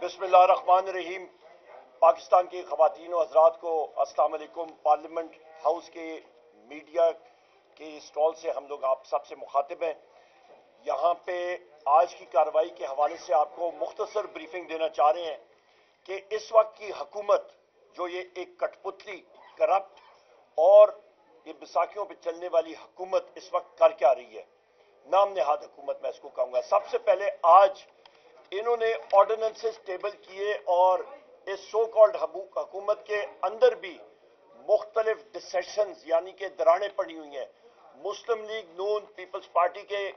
बिस्मिल्लाहिर्रहमानिर्रहीम। पाकिस्तान की ख़वातीन और हज़रात को अस्सलाम वालेकुम। पार्लियामेंट हाउस के मीडिया के स्टॉल से हम लोग आप सबसे मुखातिब हैं। यहाँ पे आज की कार्रवाई के हवाले से आपको मुख्तसर ब्रीफिंग देना चाह रहे हैं कि इस वक्त की हुकूमत जो ये एक कठपुतली, करप्ट और ये बैसाखियों पे चलने वाली हुकूमत इस वक्त कर क्या रही है। नाम नेहाद हुकूमत मैं इसको कहूँगा। सबसे पहले आज इन्होंने ऑर्डिनेंसेस टेबल किए और इस सो कॉल्ड हुकूमत के अंदर भी मुख्तलिफ डिसेशंस यानी कि दरारें पड़ी हुई हैं। मुस्लिम लीग नून पीपल्स पार्टी के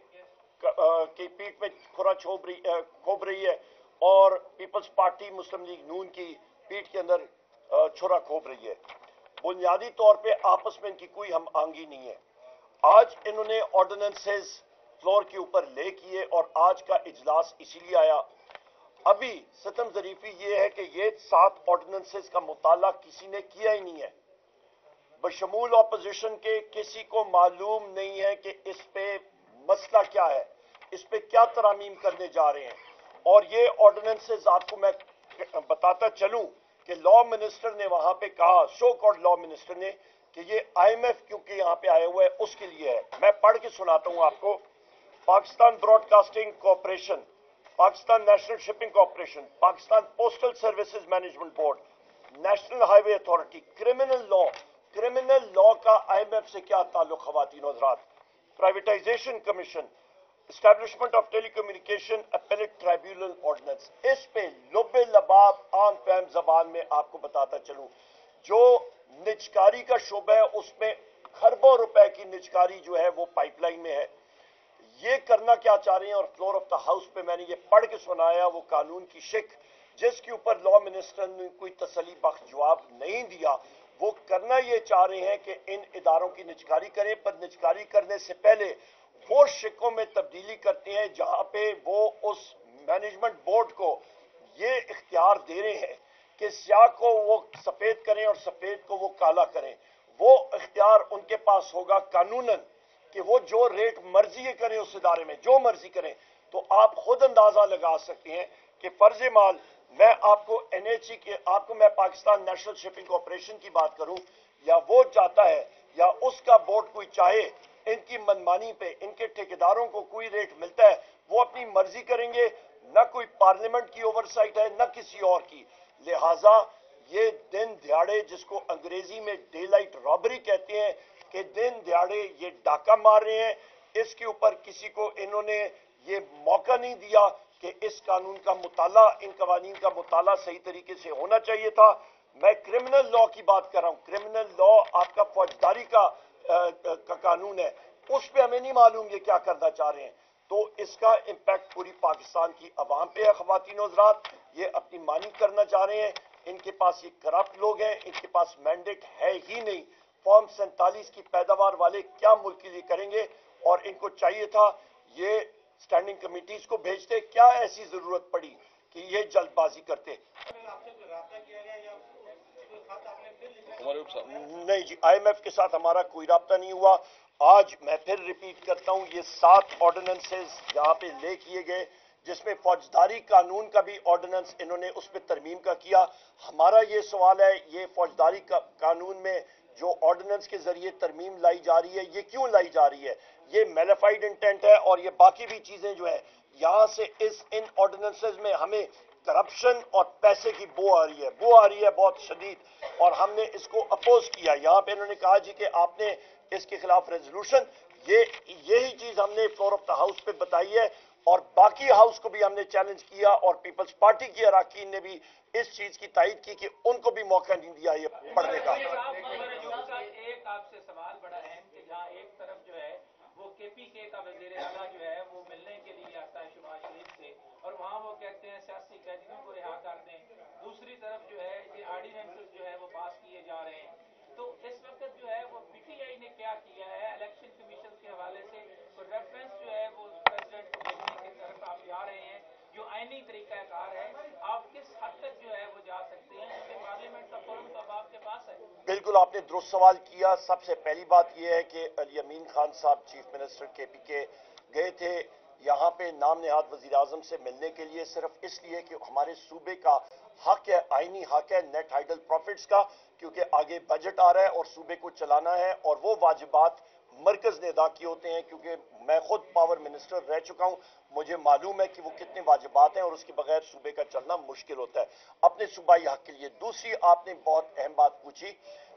पीठ में खुरा खोब रही है और पीपल्स पार्टी मुस्लिम लीग नून की पीठ के अंदर छुरा खोब रही है। बुनियादी तौर पे आपस में इनकी कोई हम आंगी नहीं है। आज इन्होंने ऑर्डिनेंसेस फ्लोर के ऊपर ले किए और आज का इजलास इसीलिए आया। अभी सितम ज़रीफी ये है कि ये 7 ऑर्डिनेंसेस का मुताला किसी ने किया ही नहीं है। बशमूल ऑपोजिशन के किसी को मालूम नहीं है कि इस पे मसला क्या है, इस पे क्या तरामीम करने जा रहे हैं। और ये ऑर्डिनेंसेस आपको मैं बताता चलूं कि लॉ मिनिस्टर ने वहां पे कहा, शो कॉल्ड लॉ मिनिस्टर ने, कि ये IMF क्योंकि यहां पे आया हुआ है उसके लिए है। मैं पढ़ के सुनाता हूं आपको। Pakistan broadcasting corporation, Pakistan national shipping corporation, Pakistan postal services management board, national highway authority, criminal law का IMF से क्या ताल्लुक ख़वातीन और हज़रात। Privatisation commission, establishment of telecommunication appellate tribunal ordinance, इस पे लुबे लबाब आम फहम जबान में आपको बताता चलूं, जो निजकारी का शोबा है उसमें खरबों रुपए की निजकारी जो है वो पाइपलाइन में है। ये करना क्या चाह रहे हैं और फ्लोर ऑफ द हाउस पे मैंने ये पढ़ के सुनाया वो कानून की शिक, जिसके ऊपर लॉ मिनिस्टर ने कोई तसल्ली बख्श जवाब नहीं दिया। वो करना ये चाह रहे हैं कि इन इदारों की निजकारी करें, पर निजकारी करने से पहले वो शिकों में तब्दीली करते हैं जहां पे वो उस मैनेजमेंट बोर्ड को ये इख्तियार दे रहे हैं कि स्याह को वो सफेद करें और सफेद को वो काला करें। वो इख्तियार उनके पास होगा कानूनन कि वो जो रेट मर्जी करें उस इदारे में जो मर्जी करें। तो आप खुद अंदाजा लगा सकते हैं कि फर्ज माल मैं आपको NHE के आपको मैं पाकिस्तान नेशनल शिपिंग कॉरपोरेशन की बात करूं, या वो चाहता है या उसका बोर्ड कोई चाहे, इनकी मनमानी पे इनके ठेकेदारों को कोई रेट मिलता है वो अपनी मर्जी करेंगे। न कोई पार्लियामेंट की ओवरसाइट है न किसी और की। लिहाजा ये दिन दिहाड़े जिसको अंग्रेजी में डे लाइट रॉबरी कहते हैं कि दिन दिहाड़े ये डाका मार रहे हैं, इसके ऊपर किसी को इन्होंने ये मौका नहीं दिया कि इस कानून का मुताला, इन कवानीन का मुताला सही तरीके से होना चाहिए था। मैं क्रिमिनल लॉ की बात कर रहा हूं। क्रिमिनल लॉ आपका फौजदारी का कानून है, उस पर हमें नहीं मालूम ये क्या करना चाह रहे हैं। तो इसका इम्पैक्ट पूरी पाकिस्तान की अवाम पे है। ख़वातीन और हज़रात, ये अपनी मानी करना चाह रहे हैं। इनके पास ये करप्ट लोग हैं, इनके पास मैंडेट है ही नहीं। फॉर्म 47 की पैदावार वाले क्या मुल्क के लिए करेंगे, और इनको चाहिए था ये स्टैंडिंग कमेटीज को भेजते। क्या ऐसी जरूरत पड़ी कि ये जल्दबाजी करते। नहीं जी, IMF के साथ हमारा कोई राब्ता नहीं हुआ। आज मैं फिर रिपीट करता हूं, ये 7 ऑर्डिनेंसेस यहाँ पे ले किए गए, जिसमें फौजदारी कानून का भी ऑर्डिनेंस इन्होंने उस पर तरमीम का किया। हमारा ये सवाल है, ये फौजदारी कानून में जो ऑर्डिनेंस के जरिए तरमीम लाई जा रही है, ये क्यों लाई जा रही है? ये मैलिफाइड इंटेंट है और ये बाकी भी चीजें जो है यहां से इन ऑर्डिनेंसेस में हमें करप्शन और पैसे की बो आ रही है बहुत शदीद, और हमने इसको अपोज किया। यहाँ पे इन्होंने कहा जी कि आपने इसके खिलाफ रेजोल्यूशन, यही चीज हमने फ्लोर ऑफ द हाउस पे बताई है और बाकी हाउस को भी हमने चैलेंज किया, और पीपल्स पार्टी की अरकान ने भी इस चीज की तायद की कि उनको भी मौका नहीं दिया ये पढ़ने का। एक आपसे सवाल बड़ा अहम कि जहाँ एक तरफ जो है वो KPK का वजीर आला जो है वो मिलने के लिए आता है शहबाज शरीफ से, और वहाँ वो कहते हैं सियासी कैदियों को रिहा कर दें। दूसरी तरफ जो है ये ऑर्डिनेंसेस जो है वो पास किए जा रहे हैं। तो इस वक्त जो है वो PTI ने क्या किया है इलेक्शन कमीशन के हवाले से, तो रेफरेंस जो है वो प्रेसिडेंट को भेजने की तरफ आप जा रहे हैं, जो आईनी तरीकाकार है। आप किस हद तक जो है वो जा सकते हैं, क्योंकि पार्लियामेंट का फोरम तो अब आपके पास है। बिल्कुल आपने दुरुस्त सवाल किया। सबसे पहली बात यह है कि अली अमीन खान साहब चीफ मिनिस्टर KPK गए थे یہاں پہ نام نہاد وزیر اعظم سے ملنے کے لیے صرف اس لیے کہ ہمارے صوبے کا حق ہے، آئینی حق ہے نیٹ ہائیڈل پروفٹس کا، کیونکہ آگے بجٹ آ رہا ہے اور صوبے کو چلانا ہے، اور وہ واجبات مرکز نے ادا کیے ہوتے ہیں، کیونکہ میں خود پاور منسٹر رہ چکا ہوں، مجھے معلوم ہے کہ وہ کتنے واجبات ہیں اور اس کے بغیر صوبے کا چلنا مشکل ہوتا ہے اپنے صوبائی حق کے لیے۔ دوسری آپ نے بہت اہم بات پوچھی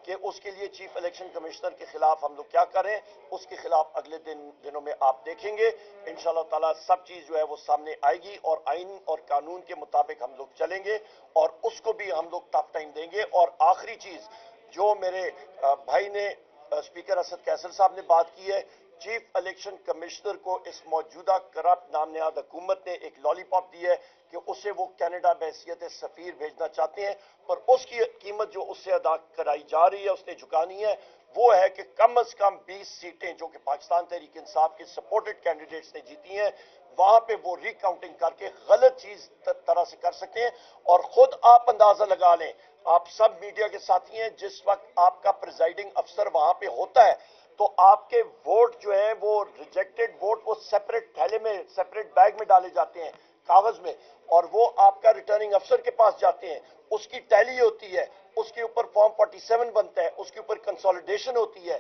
کہ اس کے لیے چیف الیکشن کمشنر کے خلاف ہم لوگ کیا کریں، اس کے خلاف اگلے دنوں میں آپ دیکھیں گے انشاءاللہ تعالی سب چیز جو ہے وہ سامنے آئے گی، اور آئین اور قانون کے مطابق ہم لوگ چلیں گے اور اس کو بھی ہم لوگ ٹف ٹائم دیں گے۔ اور آخری چیز جو میرے بھائی نے اسپیکر اسد قیصر صاحب نے بات کی ہے، چیف الیکشن کمشنر کو اس موجودہ کرپٹ نام نہاد حکومت نے ایک لالی پاپ دی ہے کہ اسے وہ کینیڈا بحیثیت سفیر بھیجنا چاہتے ہیں، پر اس کی قیمت جو اس سے ادا کرائی جا رہی ہے، اس نے جھکانی ہے، وہ ہے کہ کم از کم 20 سیٹیں جو کہ پاکستان تحریک انصاف کے سپورٹڈ کینڈیڈیٹس نے جیتی ہیں، وہاں پہ وہ ری کاؤنٹنگ کر کے غلط چیز طرح سے کر سکتے ہیں۔ اور خود آپ اندازہ لگا لیں، آپ سب میڈیا کے ساتھی ہیں، جس وقت آپ کا پریزائڈنگ افسر وہاں پہ ہوتا ہے تو آپ کے ووٹ جو ہیں وہ ریجیکٹڈ ووٹ وہ سیپریٹ تھیلے میں سیپریٹ بیگ میں ڈالے جاتے ہیں کاغذ میں، اور وہ آپ کا ریٹرننگ افسر کے پاس جاتے ہیں، اس کی ٹیلی ہوتی ہے، اس کے اوپر فارم 47 بنتا ہے، اس کے اوپر کنسولیڈیشن ہوتی ہے،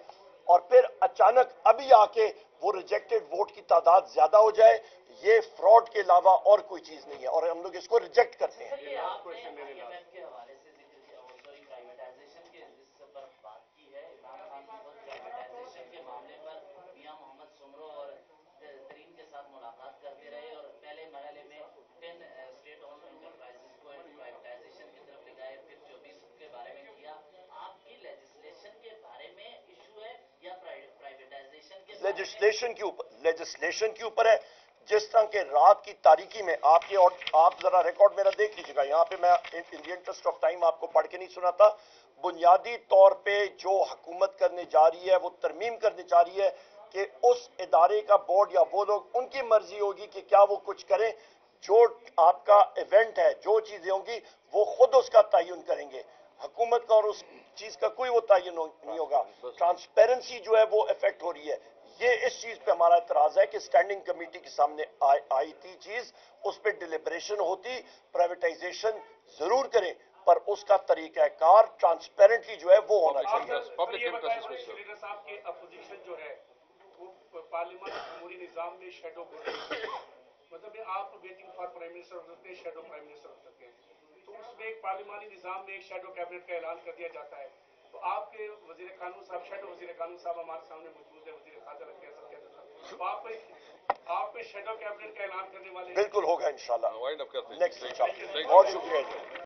اور پھر اچانک ابھی آ کے وہ ریجیکٹڈ ووٹ کی تعداد زیادہ ہو جائے، یہ فراڈ کے علاوہ اور کوئی چیز نہیں ہے، اور ہم لوگ اس کو ریجیکٹ کرتے ہیں۔ ملاقات کرتے رہے اور پہلے مرحلے میں 10 اسٹیٹ اون انٹرپرائزز کو پرائیویٹائزیشن کی طرف لے گئے، پھر 24 کے بارے میں کیا۔ آپ کی لیجسلیشن کے بارے میں ایشو ہے یا پرائیویٹائزیشن کے لیجسلیشن کے اوپر ہے؟ جس طرح کے رات کی تاریکی میں آپ ذرا ریکارڈ میرا دیکھ لیجیے گا، یہاں پہ میں ان دی انٹرسٹ آف ٹائم آپ کو پڑھ کے نہیں سناتا، بنیادی طور پہ جو حکومت کرنے جا رہی ہے وہ ترمیم کرنے جا رہی ہے کہ اس ادارے کا بورڈ یا وہ لوگ ان کی مرضی ہوگی کہ کیا وہ کچھ کریں، جو آپ کا ایونٹ ہے جو چیزیں ہوں گی وہ خود اس کا تعین کریں گے، حکومت کا اور اس چیز کا کوئی وہ تعین نہیں ہوگا۔ ٹرانسپیرنسی جو ہے وہ افیکٹ ہو رہی ہے، یہ اس چیز پہ ہمارا اعتراض ہے کہ اسٹینڈنگ کمیٹی کے سامنے آئی تھی چیز، اس پہ ڈیلیبریشن ہوتی، پرائیویٹائزیشن ضرور کریں پر اس کا طریقہ کار ٹرانسپیرنٹلی جو ہے وہ ہونا چاہیے۔ لیڈر صاحب کے اپوزیشن جو ہے وہ پارلیمان جمہوری نظام میں شیڈو مطلب آپ ویٹنگ فار پرائم منسٹر ہو سکتے ہیں، شیڈو پرائم منسٹر ہو سکتے ہیں، تو اس میں ایک پارلیمانی نظام میں ایک شیڈو کیبنٹ کا اعلان کر دیا جاتا ہے، تو آپ کے وزیر قانون صاحب شیڈو وزیر قانون صاحب ہمارے سامنے موجود ہے، وزیر خارجہ تو آپ کو شیڈو کیبنٹ کا اعلان کرنے والے بالکل ہوگا انشاءاللہ، نیکسٹ بہت شکریہ۔